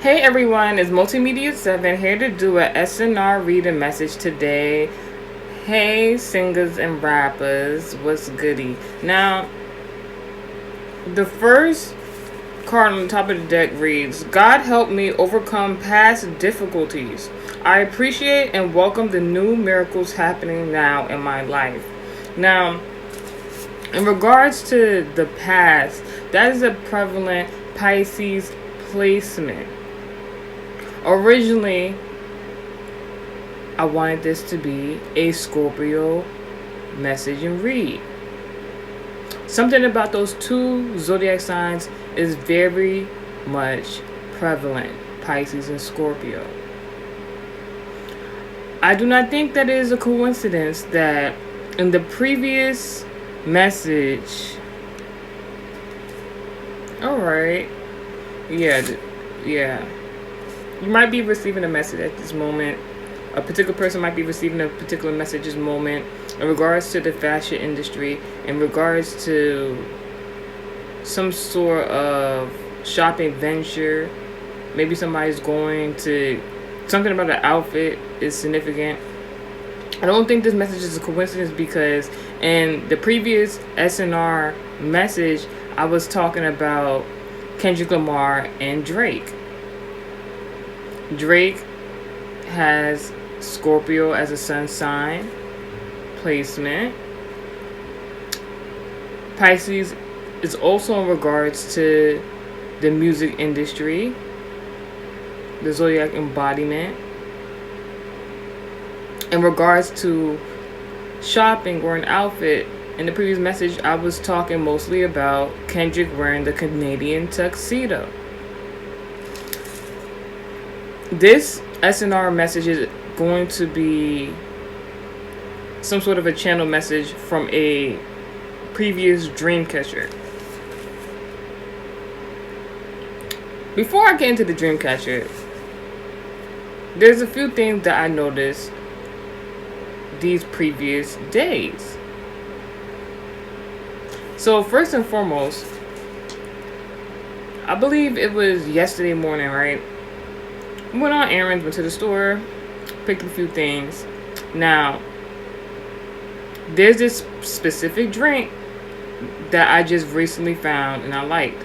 Hey everyone, it's Multimedia 7 here to do a SNR reading message today. Hey singers and rappers, what's goody? Now, the first card on the top of the deck reads, God help me overcome past difficulties. I appreciate and welcome the new miracles happening now in my life. Now, in regards to the past, that is a prevalent Pisces placement. Originally, I wanted this to be a Scorpio message and read. Something about those two zodiac signs is very much prevalent, Pisces and Scorpio. I do not think that it is a coincidence that in the previous message, alright, yeah. You might be receiving a message at this moment. A particular person might be receiving a particular message at this moment in regards to the fashion industry, in regards to some sort of shopping venture. Maybe somebody's going to, something about the outfit is significant. I don't think this message is a coincidence because in the previous SNR message, I was talking about Kendrick Lamar and Drake. Drake has Scorpio as a sun sign placement. Pisces is also in regards to the music industry, the zodiac embodiment. In regards to shopping or an outfit, in the previous message, I was talking mostly about Kendrick wearing the Canadian tuxedo. This SNR message is going to be some sort of a channel message from a previous dream catcher. Before I get into the dream catcher, there's a few things that I noticed these previous days. So first and foremost, I believe it was yesterday morning, right? Went on errands, went to the store, picked a few things. Now, there's this specific drink that I just recently found and I liked.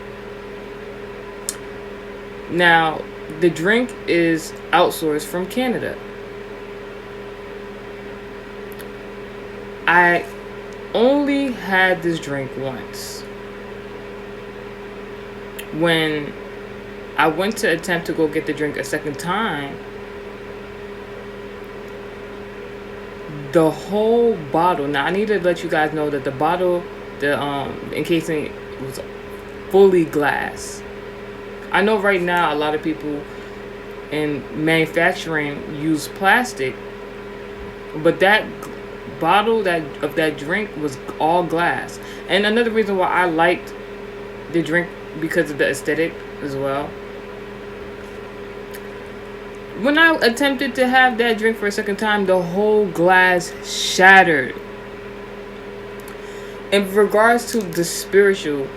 Now, the drink is outsourced from Canada. I only had this drink once. When I went to attempt to go get the drink a second time, the whole bottle. Now I need to let you guys know that the bottle, the encasing was fully glass. I know right now a lot of people in manufacturing use plastic, but that bottle of that drink was all glass. And another reason why I liked the drink because of the aesthetic as well. When I attempted to have that drink for a second time, the whole glass shattered. In regards to the spiritual,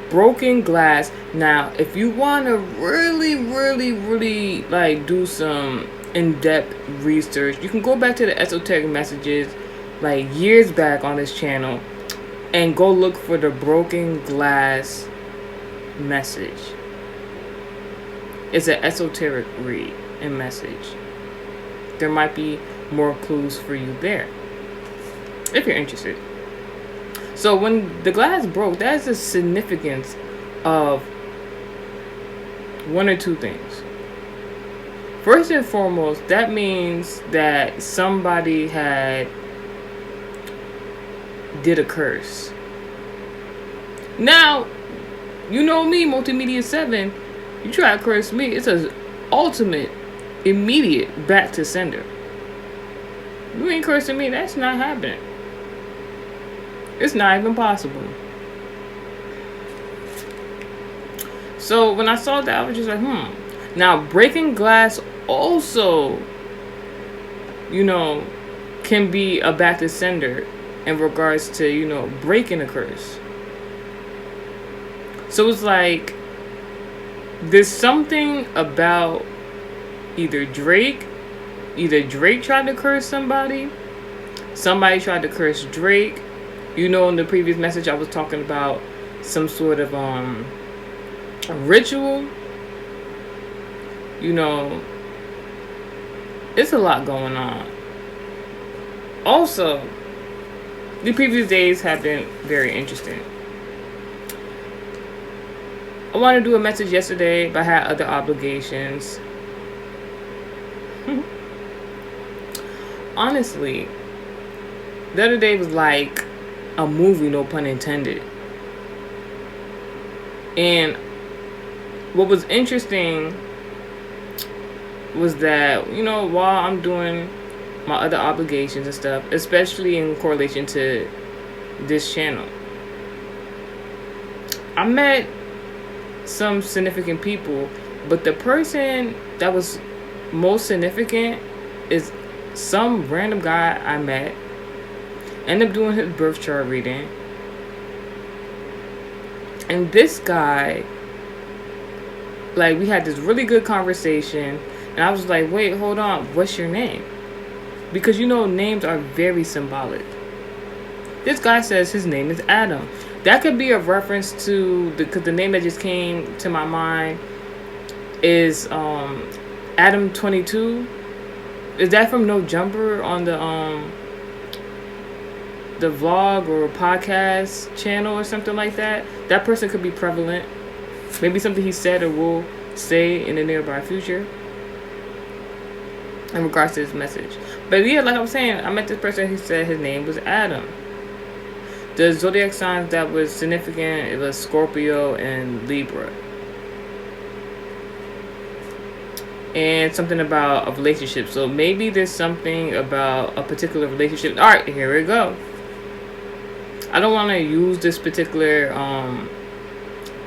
broken glass. Now, if you want to really like do some in-depth research, you can go back to the esoteric messages like years back on this channel and go look for the broken glass message. It's an esoteric read and message. There might be more clues for you there if you're interested. So when the glass broke, that's the significance of one or two things. First and foremost, that means that somebody did a curse. Now, you know me, Multimedia 7, you try to curse me, it's a ultimate immediate back to sender. You ain't cursing me, that's not happening. It's not even possible. So when I saw that, I was just like, Now, breaking glass also, can be a back to sender in regards to, breaking a curse. So it's like There's something about either Drake tried to curse somebody tried to curse Drake. You know, in the previous message I was talking about some sort of ritual. You know, it's a lot going on. Also, the previous days have been very interesting. I wanted to do a message yesterday, but I had other obligations. Honestly, the other day was like a movie, no pun intended. And what was interesting was that, you know, while I'm doing my other obligations and stuff, especially in correlation to this channel, I met some significant people, but the person that was most significant is some random guy I met. Ended up doing his birth chart reading, and this guy, like, we had this really good conversation, and I was like, wait, hold on, what's your name? Because, you know, names are very symbolic. This guy says his name is Adam. That could be a reference to because the name that just came to my mind is Adam 22. Is that from No Jumper on the vlog or podcast channel or something like that? That person could be prevalent. Maybe something he said or will say in the nearby future in regards to this message. But yeah, like I was saying, I met this person who said his name was Adam. The zodiac signs that was significant, it was Scorpio and Libra. And something about a relationship. So maybe there's something about a particular relationship. Alright, here we go. I don't want to use this particular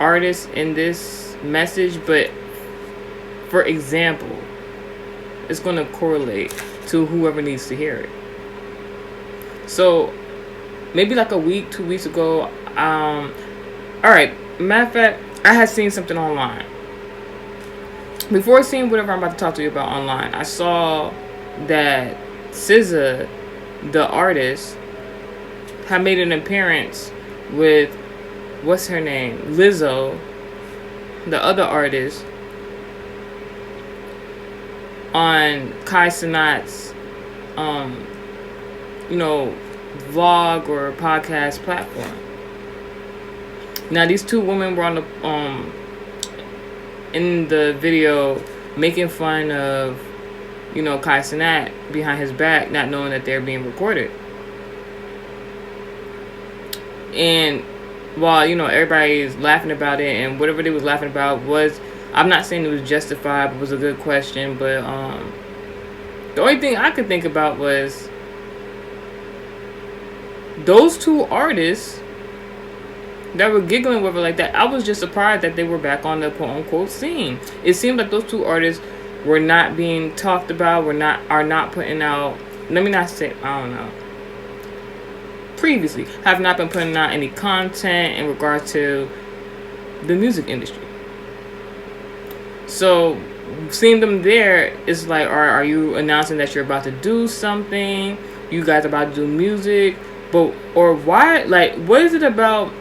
artist in this message, but for example, it's going to correlate to whoever needs to hear it. So maybe like a week, 2 weeks ago, alright, matter of fact, I had seen something online. Before seeing whatever I'm about to talk to you about online, I saw that SZA, the artist, had made an appearance with, what's her name, Lizzo, the other artist, on Kai Cenat's, you know, vlog or podcast platform. Now, these two women were on the in the video making fun of, you know, Kai Cenat behind his back, not knowing that they're being recorded. And while, you know, everybody's laughing about it, and whatever they was laughing about was, I'm not saying it was justified, it was a good question, but the only thing I could think about was those two artists that were giggling with her like that. I was just surprised that they were back on the quote-unquote scene. It seemed like those two artists were not being talked about, are not putting out, let me not say, I don't know, previously have not been putting out any content in regards to the music industry. So seeing them there, it's like, are you announcing that you're about to do something? You guys are about to do music? But, or why, like, what is it about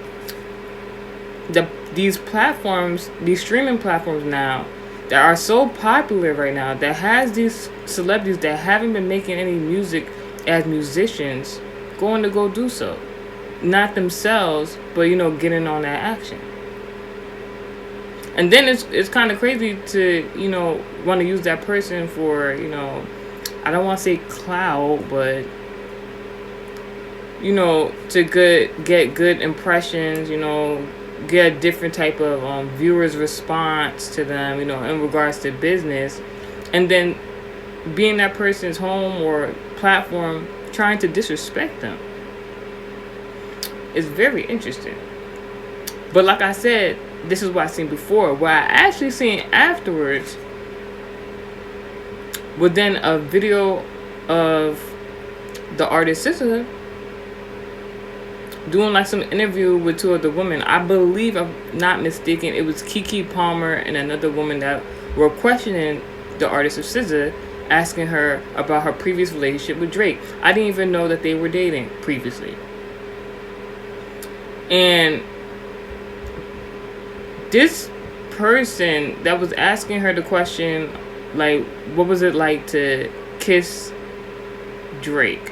these platforms, these streaming platforms now that are so popular right now, that has these celebrities that haven't been making any music as musicians going to go do so? Not themselves, but, you know, getting on that action. And then it's kind of crazy to, you know, want to use that person for, you know, I don't want to say clout, but, you know, to get good impressions, you know, get a different type of viewers response to them, you know, in regards to business, and then being that person's home or platform trying to disrespect them. It's very interesting. But like I said, this is what I seen before. What I actually seen afterwards was then a video of the artist SZA doing like some interview with two other women. I believe, I'm not mistaken, it was Keke Palmer and another woman that were questioning the artist of SZA, asking her about her previous relationship with Drake. I didn't even know that they were dating previously. And this person that was asking her the question, like, what was it like to kiss Drake?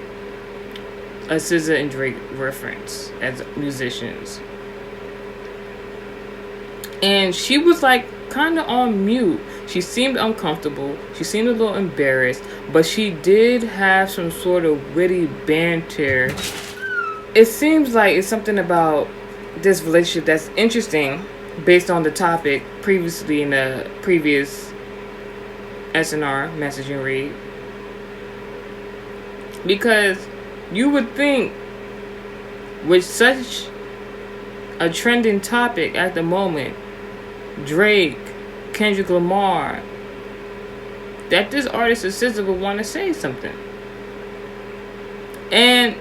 A SZA and Drake reference as musicians. And she was like kind of on mute. She seemed uncomfortable. She seemed a little embarrassed. But she did have some sort of witty banter. It seems like it's something about this relationship that's interesting based on the topic previously in the previous SNR messaging read. Because you would think with such a trending topic at the moment, Drake, Kendrick Lamar, that this artist or SZA would want to say something. And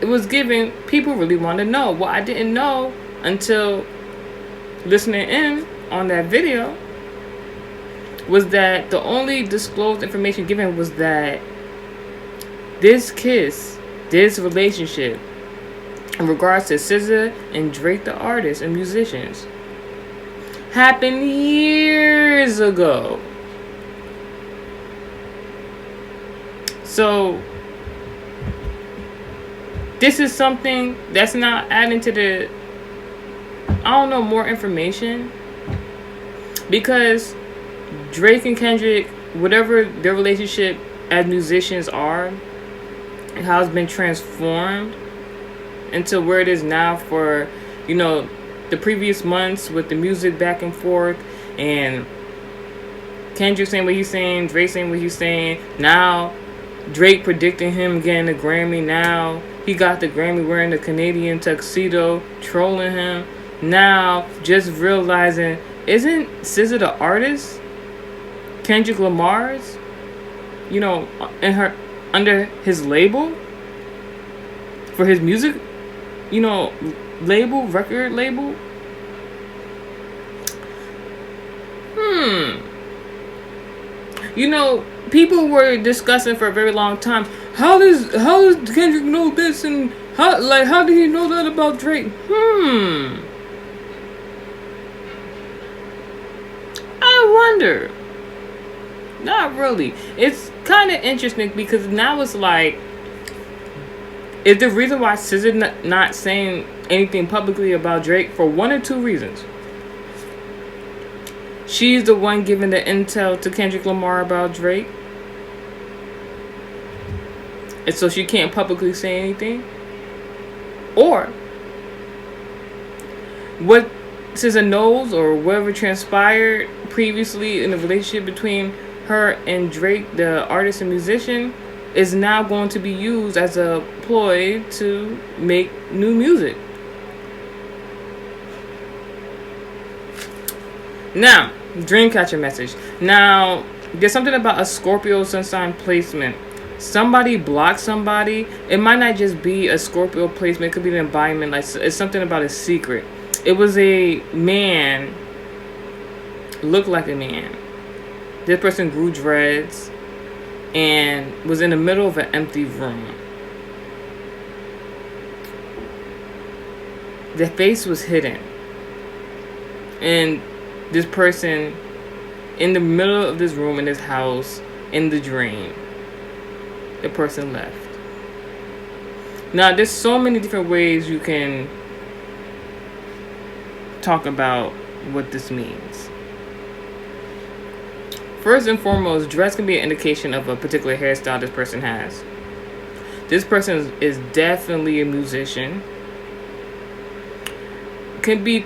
it was given, people really want to know. What I didn't know until listening in on that video was that the only disclosed information given was that this kiss, this relationship, in regards to SZA and Drake the artist and musicians, happened years ago. So this is something that's not adding to the, I don't know, more information. Because Drake and Kendrick, whatever their relationship as musicians are, and how it's been transformed into where it is now for, you know, the previous months with the music back and forth, and Kendrick saying what he's saying, Drake saying what he's saying. Now Drake predicting him getting a Grammy. Now he got the Grammy wearing the Canadian tuxedo, trolling him. Now just realizing, isn't SZA the artist Kendrick Lamar's, you know, in her, under his label for his music, you know, label, record label? You know, people were discussing for a very long time, how does Kendrick know this, and how did he know that about Drake? I wonder. Not really. It's kind of interesting because now it's like, is the reason why SZA not saying anything publicly about Drake for one or two reasons. She's the one giving the intel to Kendrick Lamar about Drake, and so she can't publicly say anything. Or what SZA knows, or whatever transpired previously in the relationship between her and Drake, the artist and musician, is now going to be used as a ploy to make new music. Now, Dreamcatcher message. Now, there's something about a Scorpio sun sign placement. Somebody blocked somebody. It might not just be a Scorpio placement. It could be an embodiment. Like, it's something about a secret. It was a man. Looked like a man. This person grew dreads and was in the middle of an empty room. The face was hidden. And this person in the middle of this room in this house, in the dream, the person left. Now, there's so many different ways you can talk about what this means. First and foremost, dress can be an indication of a particular hairstyle this person has. This person is definitely a musician. Can be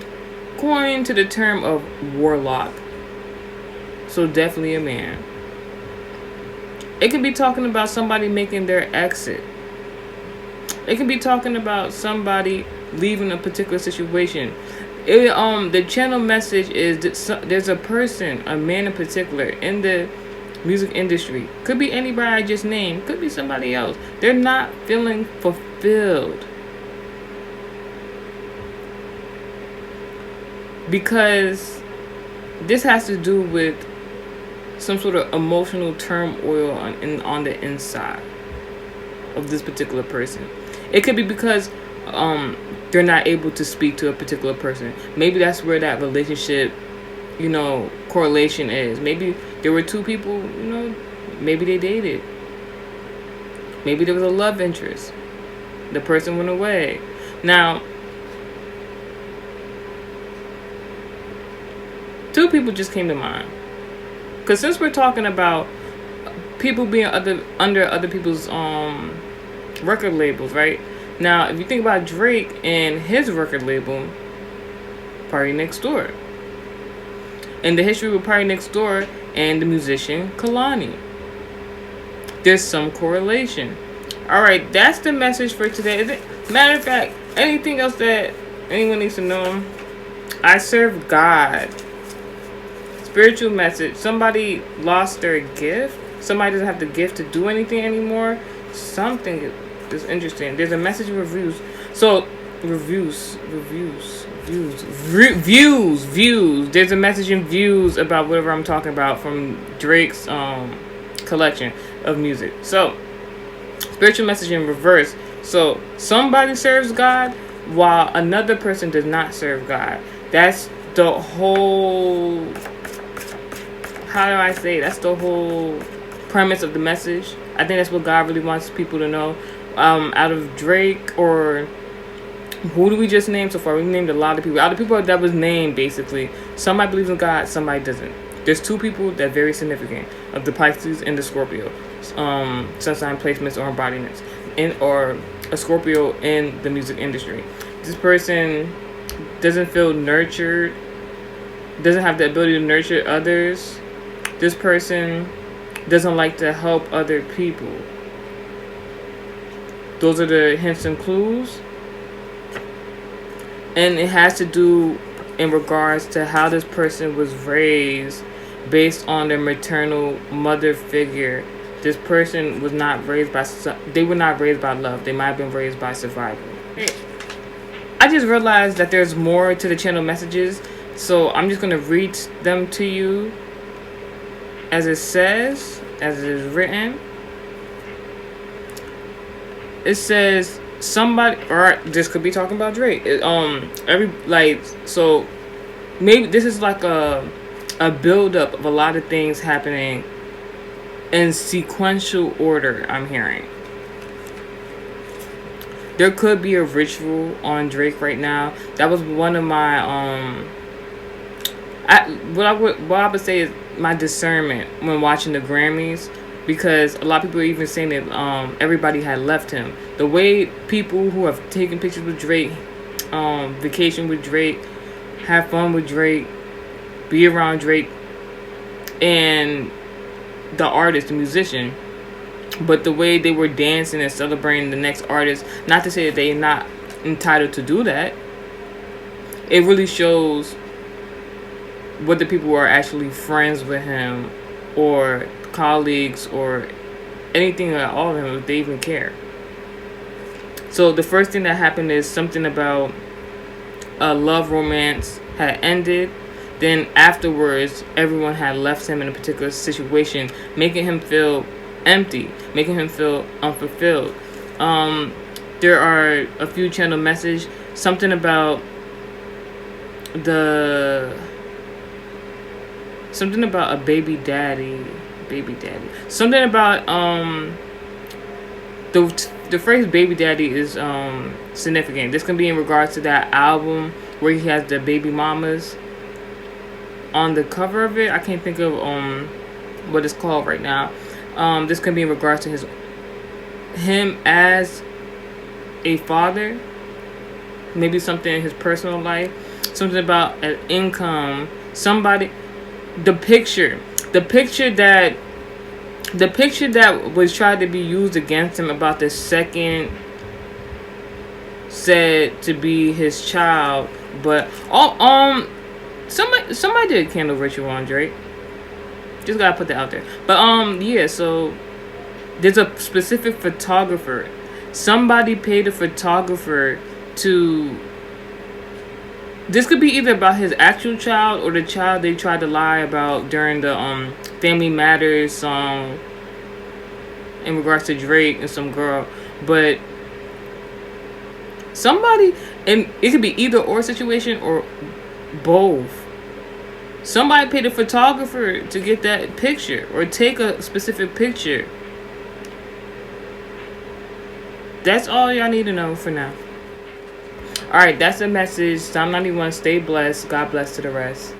coined to the term of warlock. So definitely a man. It can be talking about somebody making their exit. It can be talking about somebody leaving a particular situation. The channel message is that there's a person, a man in particular, in the music industry. Could be anybody I just named. Could be somebody else. They're not feeling fulfilled. because this has to do with some sort of emotional turmoil on the inside of this particular person. It could be because they're not able to speak to a particular person. Maybe that's where that relationship, correlation is. Maybe there were two people, maybe they dated. Maybe there was a love interest. The person went away. Now, two people just came to mind. Because since we're talking about people being under other people's record labels, right? Now, if you think about Drake and his record label, Party Next Door, and the history with Party Next Door and the musician Kalani, there's some correlation. All right, that's the message for today. Matter of fact, anything else that anyone needs to know? I serve God. Spiritual message. Somebody lost their gift. Somebody doesn't have the gift to do anything anymore. Something is interesting. There's a message in reviews. So views. There's a message in views about whatever I'm talking about from Drake's collection of music. So spiritual message in reverse. So somebody serves God while another person does not serve God. That's the whole, how do I say, that's the whole premise of the message. I think that's what God really wants people to know. Out of Drake, or who do we just name so far? We named a lot of people. Out of people that was named, basically, somebody believes in God, somebody doesn't. There's two people that are very significant, of the Pisces and the Scorpio, sun sign placements or embodiments, or a Scorpio in the music industry. This person doesn't feel nurtured, doesn't have the ability to nurture others. This person doesn't like to help other people. Those are the hints and clues. And it has to do in regards to how this person was raised based on their maternal mother figure. This person was not raised by, they were not raised by love. They might have been raised by survival. I just realized that there's more to the channel messages. So I'm just going to read them to you as it says, as it is written. It says somebody, or this could be talking about Drake. So maybe this is like a build-up of a lot of things happening in sequential order, I'm hearing. There could be a ritual on Drake right now. That was one of my what I would say is my discernment when watching the Grammys, because a lot of people are even saying that everybody had left him. The way people who have taken pictures with Drake, vacation with Drake, have fun with Drake, be around Drake, and the artist, the musician, but the way they were dancing and celebrating the next artist, not to say that they're not entitled to do that, it really shows whether people are actually friends with him or colleagues or anything at all of him, if they even care. So the first thing that happened is something about a love romance had ended. Then afterwards, everyone had left him in a particular situation, making him feel empty, making him feel unfulfilled. There are a few channel messages, something about a baby daddy, something about the phrase baby daddy is significant. This can be in regards to that album where he has the baby mamas on the cover of it. I can't think of what it's called right now. This can be in regards to him as a father, maybe something in his personal life, something about an income, somebody, the picture that was tried to be used against him about the second said to be his child, but somebody did a candle ritual on Drake. Just gotta put that out there. But yeah, so there's a specific photographer. Somebody paid a photographer to This could be either about his actual child or the child they tried to lie about during the Family Matters song in regards to Drake and some girl. But somebody, and it could be either or situation or both. Somebody paid a photographer to get that picture or take a specific picture. That's all y'all need to know for now. Alright, that's the message. Psalm 91, stay blessed. God bless to the rest.